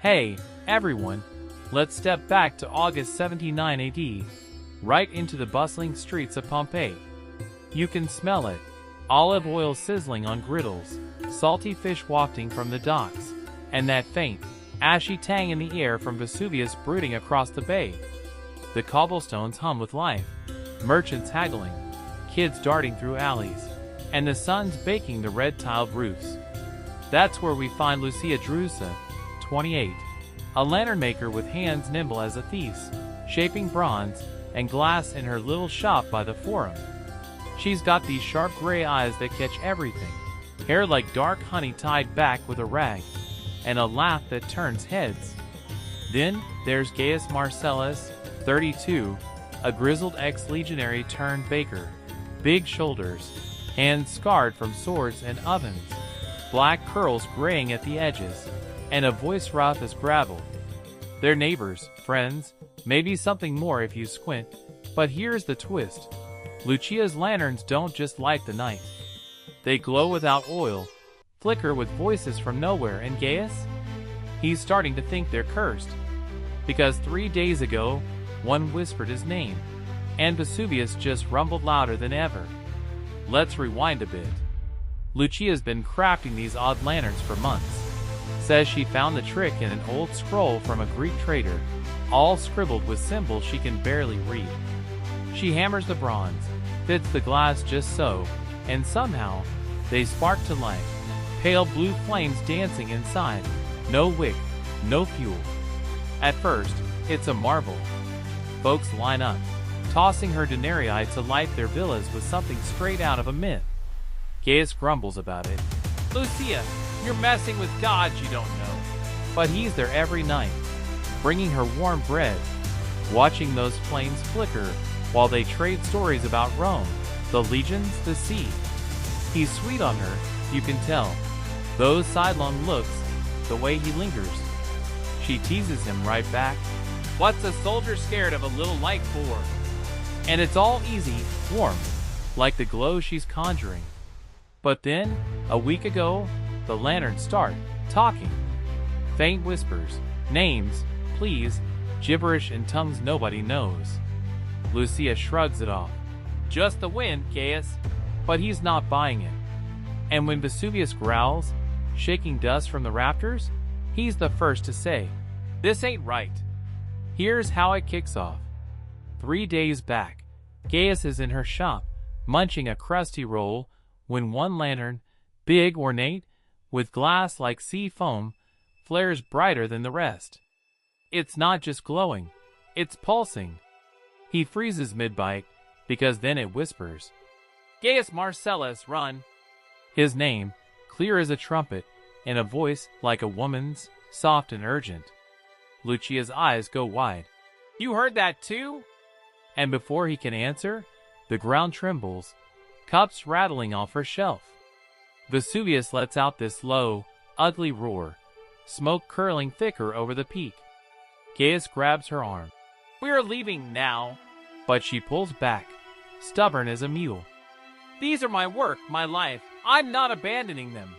Hey, everyone, let's step back to August 79 AD, right into the bustling streets of Pompeii. You can smell it. Olive oil sizzling on griddles, salty fish wafting from the docks, and that faint, ashy tang in the air from Vesuvius brooding across the bay. The cobblestones hum with life, merchants haggling, kids darting through alleys, and the sun's baking the red-tiled roofs. That's where we find Lucia Drusa, 28, a lantern maker with hands nimble as a thief's, shaping bronze and glass in her little shop by the Forum. She's got these sharp gray eyes that catch everything, hair like dark honey tied back with a rag, and a laugh that turns heads. Then there's Gaius Marcellus, 32, a grizzled ex-legionary turned baker, big shoulders, hands scarred from swords and ovens, black curls graying at the edges, and a voice rough as gravel. They're neighbors, friends, maybe something more if you squint, but here's the twist. Lucia's lanterns don't just light the night. They glow without oil, flicker with voices from nowhere, and Gaius? He's starting to think they're cursed. Because 3 days ago, one whispered his name, and Vesuvius just rumbled louder than ever. Let's rewind a bit. Lucia's been crafting these odd lanterns for months. Says she found the trick in an old scroll from a Greek trader, all scribbled with symbols she can barely read. She hammers the bronze, fits the glass just so, and somehow, they spark to life. Pale blue flames dancing inside. No wick, no fuel. At first, it's a marvel. Folks line up, tossing her denarii to light their villas with something straight out of a myth. Gaius grumbles about it. Lucia, you're messing with gods you don't know. But he's there every night, bringing her warm bread, watching those flames flicker while they trade stories about Rome, the legions, the sea. He's sweet on her, you can tell. Those sidelong looks, the way he lingers. She teases him right back. What's a soldier scared of a little light for? And it's all easy, warm, like the glow she's conjuring. But then, a week ago, the lanterns start talking. Faint whispers, names, please, gibberish in tongues nobody knows. Lucia shrugs it off. Just the wind, Gaius. But he's not buying it. And when Vesuvius growls, shaking dust from the rafters, he's the first to say, this ain't right. Here's how it kicks off. 3 days back, Gaius is in her shop, munching a crusty roll, when one lantern, big, ornate, with glass like sea foam, flares brighter than the rest. It's not just glowing, it's pulsing. He freezes mid-bite, because then it whispers. Gaius Marcellus, run! His name, clear as a trumpet, in a voice like a woman's, soft and urgent. Lucia's eyes go wide. You heard that too? And before he can answer, the ground trembles, cups rattling off her shelf. Vesuvius lets out this low, ugly roar, smoke curling thicker over the peak. Gaius grabs her arm. We are leaving now. But she pulls back, stubborn as a mule. These are my work, my life. I'm not abandoning them.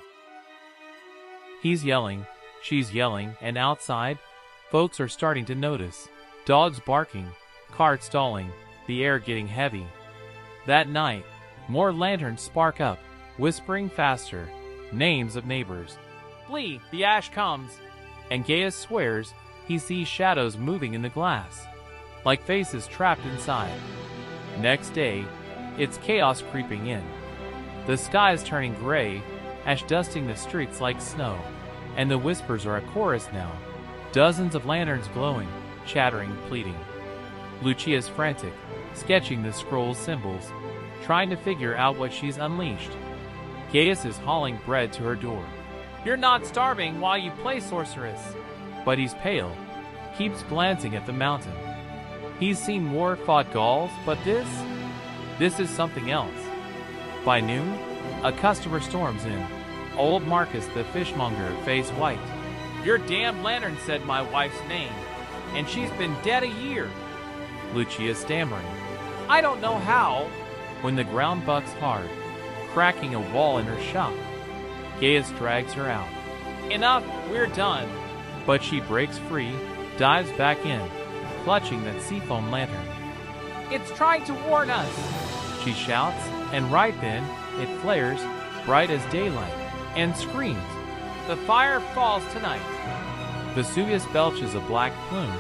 He's yelling, she's yelling, and outside, folks are starting to notice. Dogs barking, carts stalling, the air getting heavy. That night, more lanterns spark up, whispering faster, names of neighbors. Flee, the ash comes. And Gaius swears he sees shadows moving in the glass, like faces trapped inside. Next day, it's chaos creeping in. The sky is turning gray, ash dusting the streets like snow, and the whispers are a chorus now. Dozens of lanterns glowing, chattering, pleading. Lucia's frantic, sketching the scroll's symbols, trying to figure out what she's unleashed. Gaius is hauling bread to her door. You're not starving while you play sorceress. But he's pale, keeps glancing at the mountain. He's seen war, fought Gauls, but this is something else. By noon, a customer storms in. Old Marcus the fishmonger, face white. Your damn lantern said my wife's name, and she's been dead a year. Lucia stammering. I don't know how. When the ground bucks hard, cracking a wall in her shop, Gaius drags her out. Enough, we're done. But she breaks free, dives back in, clutching that seafoam lantern. "It's trying to warn us!" she shouts, and right then, it flares, bright as daylight, and screams. The fire falls tonight. Vesuvius belches a black plume,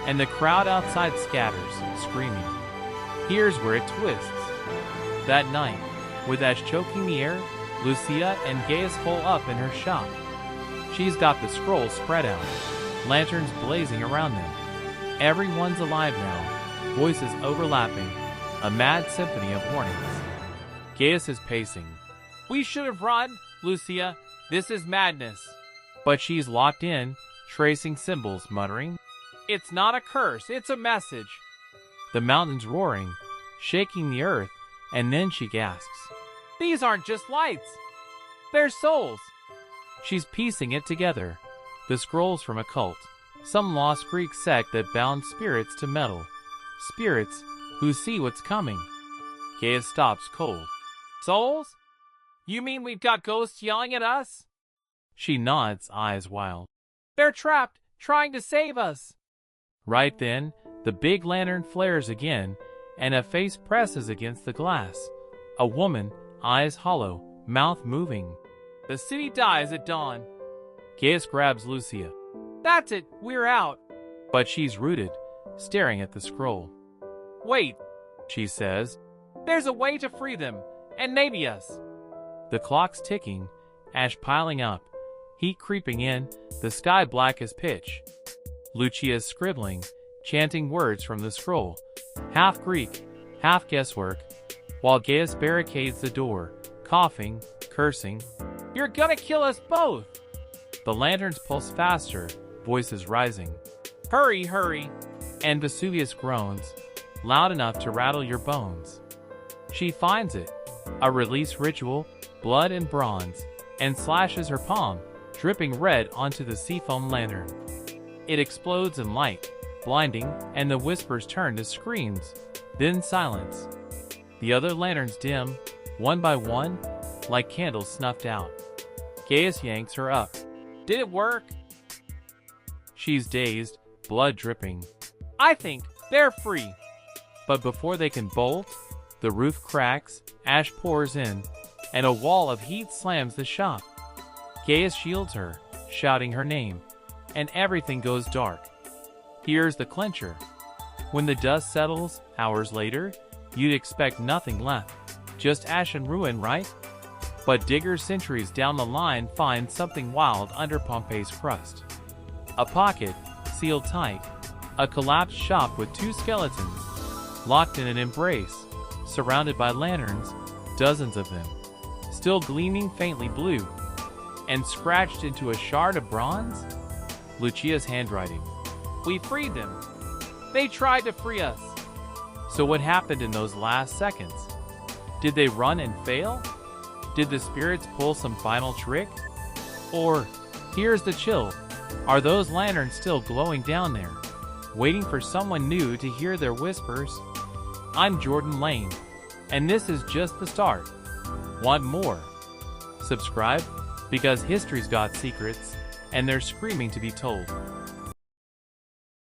and the crowd outside scatters, screaming. Here's where it twists. That night, with ash choking the air, Lucia and Gaius hole up in her shop. She's got the scrolls spread out, lanterns blazing around them. Everyone's alive now, voices overlapping, a mad symphony of warnings. Gaius is pacing. "We should have run, Lucia. This is madness." But she's locked in, tracing symbols, muttering, "It's not a curse, it's a message." The mountain's roaring, shaking the earth, and then she gasps. "These aren't just lights. They're souls." She's piecing it together. The scrolls from a cult, some lost Greek sect that bound spirits to metal. Spirits who see what's coming. Gaius stops cold. "Souls? You mean we've got ghosts yelling at us?" She nods, eyes wild. "They're trapped, trying to save us." Right then, the big lantern flares again, and a face presses against the glass. A woman, eyes hollow, mouth moving. "The city dies at dawn." Gaius grabs Lucia. "That's it, we're out." But she's rooted, staring at the scroll. "Wait," she says. "There's a way to free them, and maybe us." The clock's ticking, ash piling up, heat creeping in, the sky black as pitch. Lucia's scribbling, chanting words from the scroll, half Greek, half guesswork, while Gaius barricades the door, coughing, cursing. "You're gonna kill us both!" The lanterns pulse faster, voices rising. "Hurry, hurry!" And Vesuvius groans, loud enough to rattle your bones. She finds it, a release ritual, blood and bronze, and slashes her palm, dripping red onto the seafoam lantern. It explodes in light, blinding, and the whispers turn to screams, then silence. The other lanterns dim, one by one, like candles snuffed out. Gaius yanks her up. "Did it work?" She's dazed, blood dripping. "I think they're free." But before they can bolt, the roof cracks, ash pours in, and a wall of heat slams the shop. Gaius shields her, shouting her name, and everything goes dark. Here's the clincher. When the dust settles, hours later, you'd expect nothing left. Just ash and ruin, right? But diggers centuries down the line find something wild under Pompeii's crust. A pocket, sealed tight. A collapsed shop with two skeletons, locked in an embrace, surrounded by lanterns, dozens of them, still gleaming faintly blue, and scratched into a shard of bronze? Lucia's handwriting. "We freed them. They tried to free us." So what happened in those last seconds? Did they run and fail? Did the spirits pull some final trick? Or, here's the chill, are those lanterns still glowing down there, waiting for someone new to hear their whispers? I'm Jordan Lane, and this is just the start. Want more? Subscribe, because history's got secrets, and they're screaming to be told.